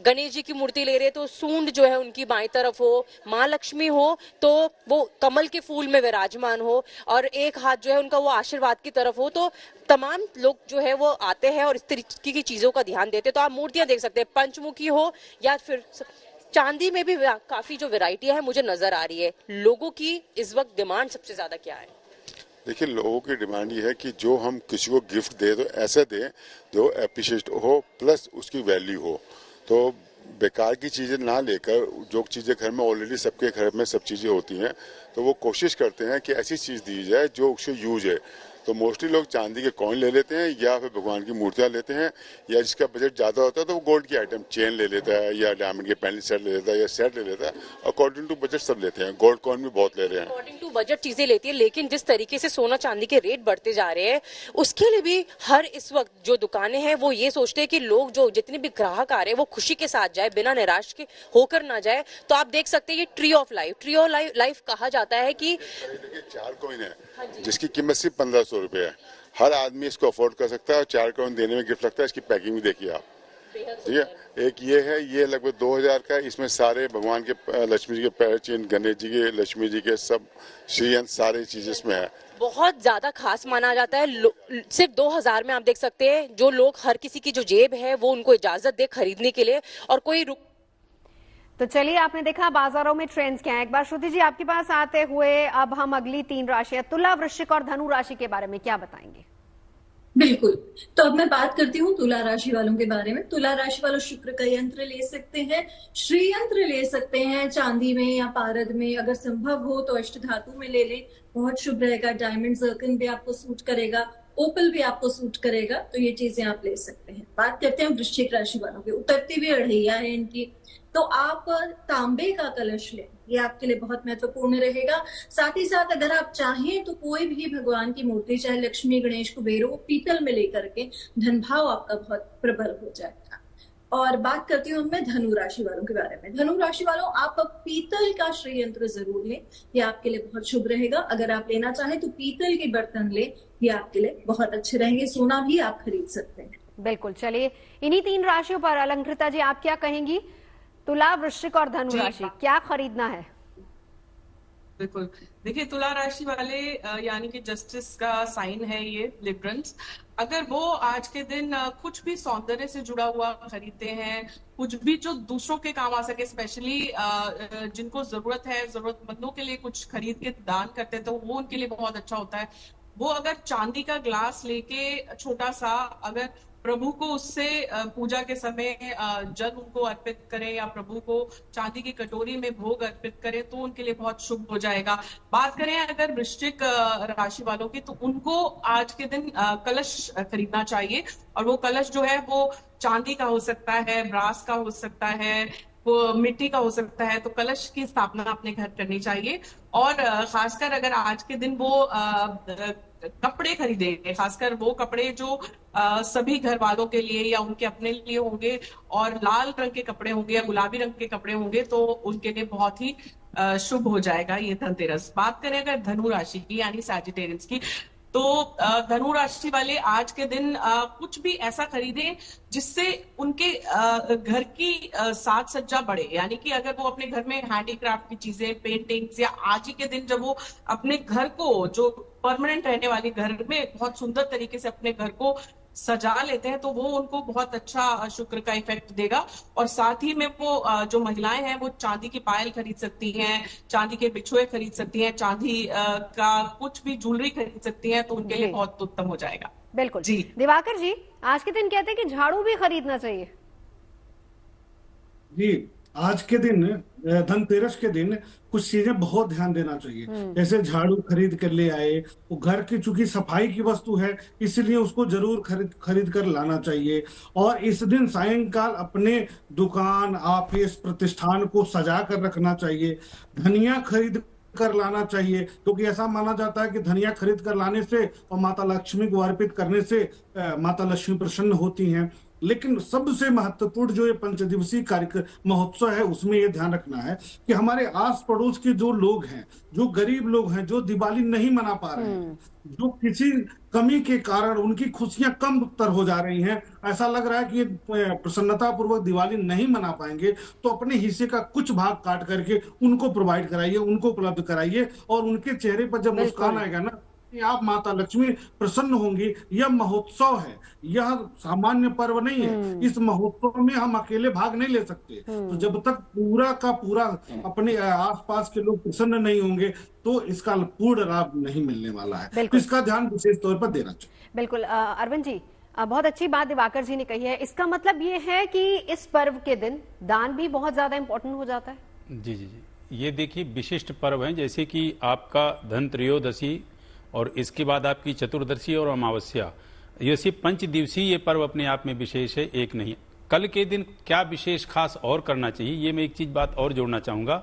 गणेश जी की मूर्ति ले रहे तो सूंड जो है उनकी बाएं तरफ हो, माँ लक्ष्मी हो तो वो कमल के फूल में विराजमान हो और एक हाथ जो है उनका वो आशीर्वाद की तरफ हो। तो तमाम लोग जो है वो आते हैं और इस तरीके की चीजों का ध्यान देते हैं। तो आप मूर्तियां देख सकते हैं, पंचमुखी हो या फिर चांदी में भी काफी जो वैरायटी है मुझे नजर आ रही है। लोगों की इस वक्त डिमांड सबसे ज्यादा क्या है? देखिए, लोगों की डिमांड ये है कि जो हम किसी को गिफ्ट दे तो ऐसे दें जो एप्रिशिएट हो प्लस उसकी वैल्यू हो। तो बेकार की चीजें ना लेकर, जो चीजें घर में ऑलरेडी सबके घर में सब चीजें होती हैं, तो वो कोशिश करते हैं कि ऐसी चीज दी जाए जो उससे यूज है। तो मोस्टली लोग चांदी के कॉइन ले लेते हैं या फिर भगवान की मूर्तियां लेते हैं, या जिसका बजट ज्यादा होता है तो वो गोल्ड की आइटम चेन ले लेता है या डायमंड के पेंडेंट सेट ले लेता है या सेट ले लेता है। अकॉर्डिंग टू बजट सब लेते हैं, गोल्ड कॉइन भी बहुत ले रहे हैं। अकॉर्डिंग टू बजट चीजें लेती है, लेकिन जिस तरीके से सोना चांदी के रेट बढ़ते जा रहे हैं उसके लिए भी हर इस वक्त जो दुकानें हैं वो ये सोचते हैं कि लोग जो जितने भी ग्राहक आ रहे हैं वो खुशी के साथ जाए, बिना निराश के होकर ना जाए। तो आप देख सकते हैं ये ट्री ऑफ लाइफ कहा जाता है कि 4 कॉइन है जिसकी कीमत सिर्फ 1500 रुपए है। हर आदमी इसको अफोर्ड कर सकता है और 4 कॉइन देने में गिफ्ट लगता है। इसकी पैकिंग भी देखिए आप, ठीक है। एक ये है, ये लगभग 2000 का है। इसमें सारे भगवान के, लक्ष्मी जी के पैर चिन्ह, गणेश जी के, लक्ष्मी जी के सब श्रीयंत्र सारी चीज इसमें है। बहुत ज्यादा खास माना जाता है। सिर्फ 2000 में आप देख सकते हैं जो लोग, हर किसी की जो जेब है वो उनको इजाजत दे खरीदने के लिए और कोई तो चलिए, आपने देखा बाजारों में ट्रेंड्स क्या है। एक बार श्रुति जी आपके पास आते हुए अब हम अगली 3 राशियां तुला, वृश्चिक और धनु राशि के बारे में क्या बताएंगे? बिल्कुल, तो अब मैं बात करती हूँ तुला राशि वालों के बारे में। तुला राशि वालों शुक्र का यंत्र ले सकते हैं, श्री यंत्र ले सकते हैं चांदी में या पारद में, अगर संभव हो तो अष्ट धातु में ले लें, बहुत शुभ रहेगा। डायमंड जर्कन भी आपको सूट करेगा, ओपल भी आपको सूट करेगा, तो ये चीजें आप ले सकते हैं। बात करते हैं वृश्चिक राशि वालों की। उतरती हुई अढ़ैया है इनकी, तो आप तांबे का कलश लें, ये आपके लिए बहुत महत्वपूर्ण रहेगा। साथ ही साथ अगर आप चाहें तो कोई भी भगवान की मूर्ति, चाहे लक्ष्मी, गणेश, कुबेर, वो पीतल में लेकर के धन भाव आपका बहुत प्रबल हो जाएगा। और बात करती हूँ मैं धनु राशि वालों के बारे में। धनु राशि वालों, आप पीतल का श्री यंत्र जरूर लें, ये आपके लिए बहुत शुभ रहेगा। अगर आप लेना चाहें तो पीतल के बर्तन लें, ये आपके लिए बहुत अच्छे रहेंगे। सोना भी आप खरीद सकते हैं। बिल्कुल, चलिए इन्हीं 3 राशियों पर अलंकृता जी आप क्या कहेंगी? तुला, वृश्चिक और धनु राशि, क्या खरीदना है? बिल्कुल, देखिए तुला राशि वाले यानी कि जस्टिस का साइन है ये लिबरल्स। अगर वो आज के दिन कुछ भी सौंदर्य से जुड़ा हुआ खरीदते हैं, कुछ भी जो दूसरों के काम आ सके, स्पेशली जिनको जरूरत है, जरूरतमंदों के लिए कुछ खरीद के दान करते हैं तो वो उनके लिए बहुत अच्छा होता है। वो अगर चांदी का ग्लास लेके छोटा सा, अगर प्रभु को उससे पूजा के समय जल उनको अर्पित करें या प्रभु को चांदी की कटोरी में भोग अर्पित करें तो उनके लिए बहुत शुभ हो जाएगा। बात करें अगर वृश्चिक राशि वालों की, तो उनको आज के दिन कलश खरीदना चाहिए, और वो कलश जो है वो चांदी का हो सकता है, ब्रास का हो सकता है, वो मिट्टी का हो सकता है। तो कलश की स्थापना अपने घर करनी चाहिए। और खासकर अगर आज के दिन वो कपड़े खरीदेंगे, खासकर वो कपड़े जो सभी घर वालों के लिए या उनके अपने लिए होंगे, और लाल रंग के कपड़े होंगे या गुलाबी रंग के कपड़े होंगे, तो उनके लिए बहुत ही शुभ हो जाएगा ये धनतेरस। बात करें अगर धनु राशि की यानी सैजिटेरियंस की, तो धनु राशि वाले आज के दिन कुछ भी ऐसा खरीदें जिससे उनके घर की साज सज्जा बढ़े। यानी कि अगर वो अपने घर में हैंडीक्राफ्ट की चीजें, पेंटिंग्स, या आज ही के दिन जब वो अपने घर को, जो परमानेंट रहने वाली घर में बहुत सुंदर तरीके से अपने घर को सजा लेते हैं, तो वो उनको बहुत अच्छा शुक्र का इफेक्ट देगा। और साथ ही में वो जो महिलाएं हैं वो चांदी की पायल खरीद सकती हैं, चांदी के बिछुए खरीद सकती हैं, चांदी का कुछ भी ज्वेलरी खरीद सकती हैं, तो उनके लिए बहुत उत्तम हो जाएगा। बिल्कुल जी। दिवाकर जी, आज के दिन कहते हैं कि झाड़ू भी खरीदना चाहिए। जी, आज के दिन धनतेरस के दिन कुछ चीजें बहुत ध्यान देना चाहिए। जैसे झाड़ू खरीद कर ले आए, वो घर की चूंकि सफाई की वस्तु है इसलिए उसको जरूर खरीद कर लाना चाहिए। और इस दिन सायंकाल अपने दुकान, ऑफिस, प्रतिष्ठान को सजा कर रखना चाहिए। धनिया खरीद कर लाना चाहिए, क्योंकि ऐसा माना जाता है कि धनिया खरीद कर लाने से और माता लक्ष्मी को अर्पित करने से माता लक्ष्मी प्रसन्न होती हैं। लेकिन सबसे महत्वपूर्ण जो ये 5 दिवसीय कार्यक्रम महोत्सव है उसमें ये ध्यान रखना है कि हमारे आस पड़ोस के जो लोग हैं, जो गरीब लोग हैं, जो दिवाली नहीं मना पा रहे हैं, जो किसी कमी के कारण उनकी खुशियां कम तर हो जा रही हैं, ऐसा लग रहा है कि ये प्रसन्नता पूर्वक दिवाली नहीं मना पाएंगे, तो अपने हिस्से का कुछ भाग काट करके उनको प्रोवाइड कराइए, उनको उपलब्ध कराइए। और उनके चेहरे पर जब मुस्कान आएगा ना, आप माता लक्ष्मी प्रसन्न होंगी। यह महोत्सव है, यह सामान्य पर्व नहीं है। इस महोत्सव में हम अकेले भाग नहीं ले सकते। तो जब तक पूरा का पूरा अपने आसपास के लोग प्रसन्न नहीं होंगे तो इसका पूर्ण लाभ नहीं मिलने वाला है। तो इसका ध्यान विशेष तौर पर देना चाहिए। बिल्कुल अरविंद जी, बहुत अच्छी बात दिवाकर जी ने कही है। इसका मतलब ये है कि इस पर्व के दिन दान भी बहुत ज्यादा इंपॉर्टेंट हो जाता है। जी जी जी, ये देखिए विशिष्ट पर्व है, जैसे कि आपका धन त्रयोदशी और इसके बाद आपकी चतुर्दशी और अमावस्या, ये सिर्फ 5 दिवसीय ये पर्व अपने आप में विशेष है, एक नहीं। कल के दिन क्या विशेष खास और करना चाहिए, ये मैं एक चीज बात और जोड़ना चाहूंगा।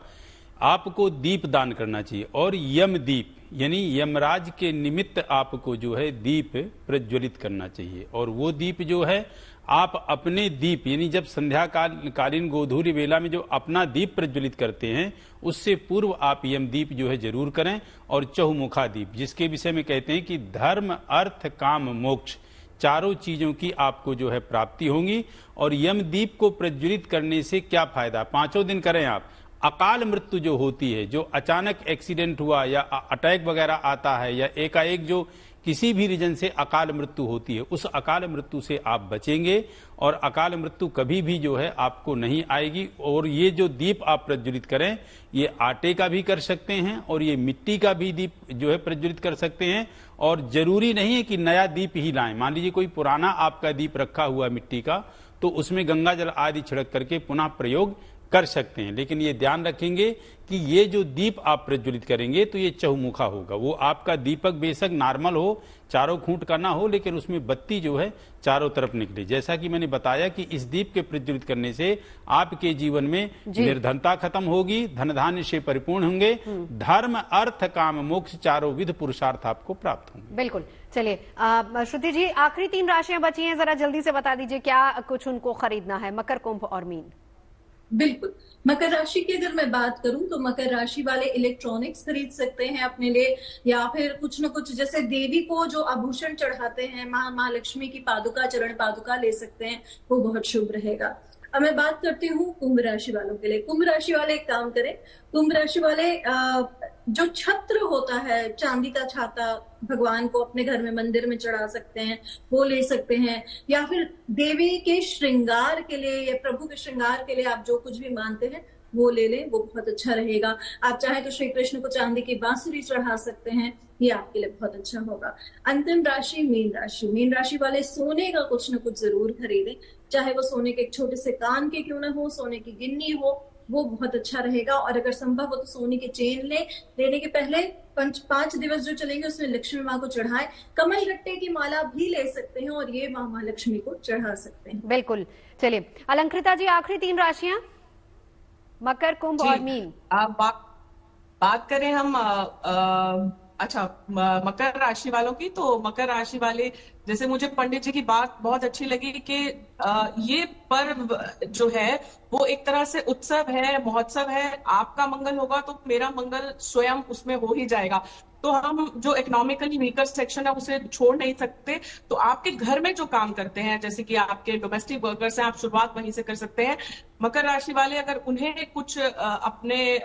आपको दीप दान करना चाहिए, और यम दीप यानी यमराज के निमित्त आपको जो है दीप प्रज्वलित करना चाहिए। और वो दीप जो है आप अपने दीप यानी जब संध्या कालीन गोधूली वेला में जो अपना दीप प्रज्वलित करते हैं उससे पूर्व आप यम दीप जो है जरूर करें। और चहुमुखा दीप, जिसके विषय में कहते हैं कि धर्म अर्थ काम मोक्ष चारों चीजों की आपको जो है प्राप्ति होगी। और यम दीप को प्रज्वलित करने से क्या फायदा, 5 दिन करें आप। अकाल मृत्यु जो होती है, जो अचानक एक्सीडेंट हुआ या अटैक वगैरह आता है या एकाएक जो किसी भी रीजन से अकाल मृत्यु होती है, उस अकाल मृत्यु से आप बचेंगे और अकाल मृत्यु कभी भी जो है आपको नहीं आएगी। और ये जो दीप आप प्रज्वलित करें, ये आटे का भी कर सकते हैं और ये मिट्टी का भी दीप जो है प्रज्वलित कर सकते हैं। और जरूरी नहीं है कि नया दीप ही लाएं। मान लीजिए कोई पुराना आपका दीप रखा हुआ मिट्टी का, तो उसमें गंगा जल आदि छिड़क करके पुनः प्रयोग कर सकते हैं। लेकिन ये ध्यान रखेंगे कि ये जो दीप आप प्रज्वलित करेंगे तो ये चहुमुखा होगा। वो आपका दीपक बेशक नॉर्मल हो, चारों खूंट का ना हो, लेकिन उसमें बत्ती जो है चारों तरफ निकले। जैसा कि मैंने बताया कि इस दीप के प्रज्वलित करने से आपके जीवन में निर्धनता खत्म होगी, धन धान्य से परिपूर्ण होंगे, धर्म अर्थ काम मोक्ष चारों विध पुरुषार्थ आपको प्राप्त होंगे। बिल्कुल। चलिए श्रुति जी, आखिरी 3 राशियां बची हैं, जरा जल्दी से बता दीजिए क्या कुछ उनको खरीदना है, मकर, कुंभ और मीन। बिल्कुल, मकर राशि की अगर मैं बात करूं तो मकर राशि वाले इलेक्ट्रॉनिक्स खरीद सकते हैं अपने लिए, या फिर कुछ न कुछ जैसे देवी को जो आभूषण चढ़ाते हैं, माँ लक्ष्मी की पादुका, चरण पादुका ले सकते हैं, वो बहुत शुभ रहेगा। अब मैं बात करती हूँ कुंभ राशि वालों के लिए। कुंभ राशि वाले एक काम करें, कुंभ राशि वाले जो छत्र होता है, चांदी का छाता, भगवान को अपने घर में मंदिर में चढ़ा सकते हैं, वो ले सकते हैं। या फिर देवी के श्रृंगार के लिए या प्रभु के श्रृंगार के लिए आप जो कुछ भी मानते हैं वो ले लें, वो बहुत अच्छा रहेगा। आप चाहे तो श्री कृष्ण को चांदी की बांसुरी चढ़ा सकते हैं, ये आपके लिए बहुत अच्छा होगा। अंतिम राशि मीन राशि। मीन राशि वाले सोने का कुछ न कुछ जरूर खरीदें, चाहे वो सोने के एक छोटे से कान के क्यों ना हो, सोने की गिन्नी हो, वो बहुत अच्छा रहेगा। और अगर संभव हो तो सोने के चेन लेने के पहले 5 दिवस जो चलेंगे उसमें लक्ष्मी माँ को चढ़ाए। कमल गट्टे की माला भी ले सकते हैं और ये माँ लक्ष्मी को चढ़ा सकते हैं। बिल्कुल। चलिए अलंकृता जी, आखिरी 3 राशियां, मकर, कुंभ और मीन। बात करें हम मकर राशि वालों की, तो मकर राशि वाले, जैसे मुझे पंडित जी की बात बहुत अच्छी लगी कि ये पर्व जो है वो एक तरह से उत्सव है, महोत्सव है। आपका मंगल होगा तो मेरा मंगल स्वयं उसमें हो ही जाएगा। तो हम जो इकोनॉमिकली वीकर सेक्शन है उसे छोड़ नहीं सकते। तो आपके घर में जो काम करते हैं, जैसे कि आपके डोमेस्टिक वर्कर्स हैं, आप शुरुआत वहीं से कर सकते हैं। मकर राशि वाले अगर उन्हें कुछ अपने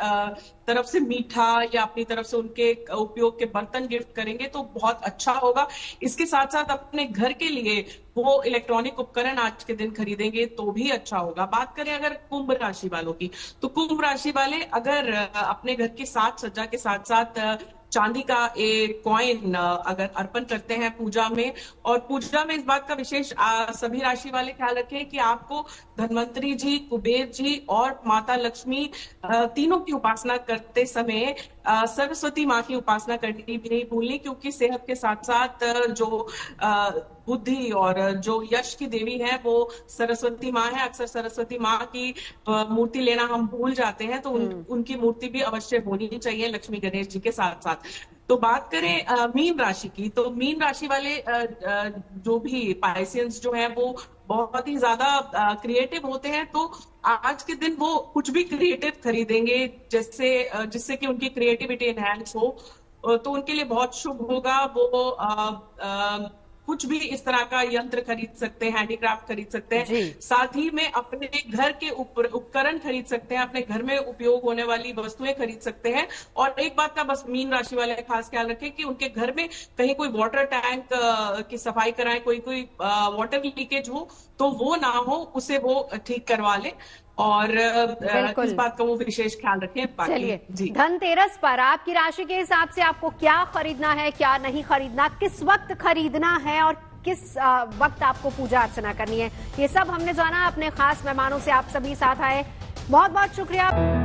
तरफ से मीठा या अपनी तरफ से उनके उपयोग के बर्तन गिफ्ट करेंगे तो बहुत अच्छा होगा। इसके साथ साथ अपने घर के लिए वो इलेक्ट्रॉनिक उपकरण आज के दिन खरीदेंगे तो भी अच्छा होगा। बात करें अगर कुंभ राशि वालों की, तो कुंभ राशि वाले अगर अपने घर की साज सज्जा के साथ साथ चांदी का एक कॉइन अगर अर्पण करते हैं पूजा में। और पूजा में इस बात का विशेष सभी राशि वाले ख्याल रखें कि आपको धन्वंतरी जी, कुबेर जी और माता लक्ष्मी तीनों की उपासना करते समय सरस्वती माँ की उपासना करनी भी नहीं भूलनी, क्योंकि सेहत के साथ साथ जो बुद्धि और जो यश की देवी है वो सरस्वती माँ है। अक्सर सरस्वती माँ की मूर्ति लेना हम भूल जाते हैं, तो उनकी मूर्ति भी अवश्य होनी चाहिए लक्ष्मी गणेश जी के साथ साथ। तो बात करें मीन राशि की, तो मीन राशि वाले जो भी पाइसियंस जो है वो बहुत ही ज्यादा क्रिएटिव होते हैं। तो आज के दिन वो कुछ भी क्रिएटिव खरीदेंगे जिससे कि उनकी क्रिएटिविटी एनहांस हो, तो उनके लिए बहुत शुभ होगा। वो कुछ भी इस तरह का यंत्र खरीद सकते हैं, हैंडीक्राफ्ट खरीद सकते हैं, साथ ही में अपने घर के उपकरण खरीद सकते हैं, अपने घर में उपयोग होने वाली वस्तुएं खरीद सकते हैं। और एक बात का बस मीन राशि वाले खास ख्याल रखें कि उनके घर में कहीं कोई वाटर टैंक की सफाई कराएं, कोई वाटर लीकेज हो तो वो ना हो, उसे वो ठीक करवा ले और इस बात का वो विशेष ख्याल रखें। चलिए, धनतेरस पर आपकी राशि के हिसाब से आपको क्या खरीदना है, क्या नहीं खरीदना, किस वक्त खरीदना है और किस वक्त आपको पूजा अर्चना करनी है, ये सब हमने जाना। अपने खास मेहमानों से आप सभी साथ आए, बहुत बहुत शुक्रिया।